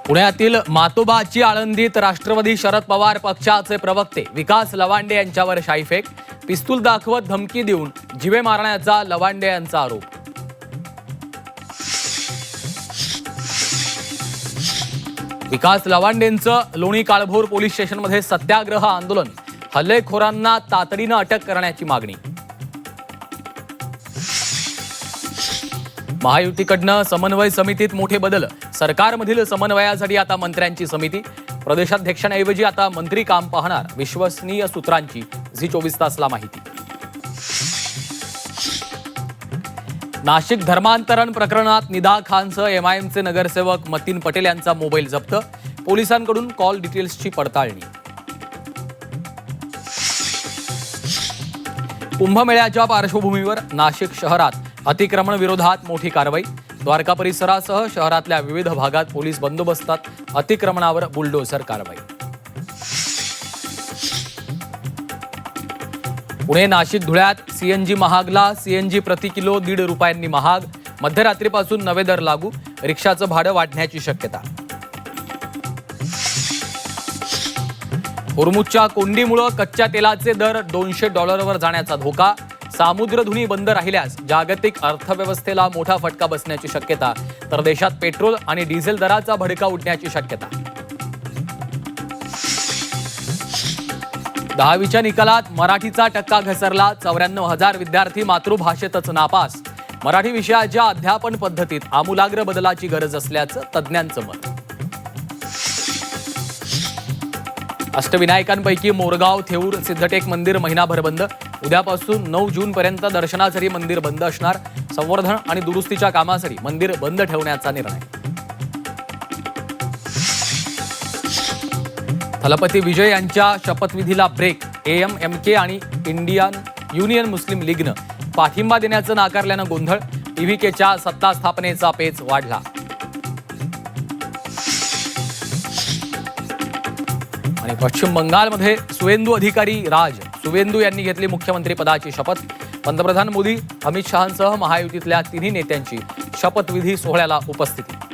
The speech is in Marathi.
पुण्यातील मातोबाची आळंदीत राष्ट्रवादी शरद पवार पक्षाचे प्रवक्ते विकास लवांडे यांच्यावर शाईफेक, पिस्तूल दाखवत धमकी देऊन जीवे मारण्याचा लवांडे यांचा आरोप. विकास लवांडेंचं लोणी काळभोर पोलीस स्टेशनमध्ये सत्याग्रह आंदोलन, हल्लेखोरांना तातडीनं अटक करण्याची मागणी. महायुतीकडनं समन्वय समितीत मोठे बदल, सरकारमधील समन्वयासाठी आता मंत्र्यांची समिती, प्रदेशाध्यक्षांऐवजी आता मंत्री काम पाहणार, विश्वसनीय सूत्रांची झी 24 तासला माहिती. नाशिक धर्मांतरण प्रकरणात निदा खानसह एमआयएमचे नगरसेवक मतीन पटेल यांचा मोबाईल जप्त, पोलिसांकडून कॉल डिटेल्सची पडताळणी. कुंभमेळ्याच्या पार्श्वभूमीवर नाशिक शहरात अतिक्रमण विरोधात मोठी कारवाई, द्वारका परिसरासह शहरातल्या विविध भागात पोलीस बंदोबस्तात, अतिक्रमणावर बुलडोझर कारवाई. पुणे नाशिक धुळ्यात सीएनजी महागला, सीएनजी प्रति किलो 1.5 रुपयांनी महाग, मध्यरात्रीपासून नवे दर लागू, रिक्षाचं भाडं वाढण्याची शक्यता. होर्मुझच्या कोंडीमुळे कच्च्या तेलाचे दर $200 जाण्याचा धोका, सामुद्रधुनी बंद राहिल्यास जागतिक अर्थव्यवस्थेला मोठा फटका बसण्याची शक्यता, तर देशात पेट्रोल आणि डिझेल दराचा भडका उडण्याची शक्यता. 10वीच्या निकालात मराठीचा टक्का घसरला, 94,000 विद्यार्थी मातृभाषेतच नापास, मराठी विषयाच्या अध्यापन पद्धतीत आमूलाग्र बदलाची गरज असल्याचं तज्ज्ञांचं मत. अष्टविनायकांपैकी मोरगाव थेऊर सिद्धटेक मंदिर महिनाभर बंद, उद्यापासून 9 जूनपर्यंत दर्शनासाठी मंदिर बंद असणार, संवर्धन आणि दुरुस्तीच्या कामासाठी मंदिर बंद ठेवण्याचा निर्णय. थलपती विजय यांच्या शपथविधीला ब्रेक, AMMK आणि इंडियन युनियन मुस्लिम लीगनं पाठिंबा देण्याचं नाकारल्यानं गोंधळ, PVKच्या सत्ता स्थापनेचा पेच वाढला. आणि पश्चिम बंगालमध्ये सुवेंदू अधिकारी राज सुवेंदू यांनी घेतली मुख्यमंत्री पदाची शपथ, पंतप्रधान मोदी, अमित शहांसह महायुतीतल्या तिन्ही नेत्यांची शपथविधी सोहळ्याला उपस्थिती.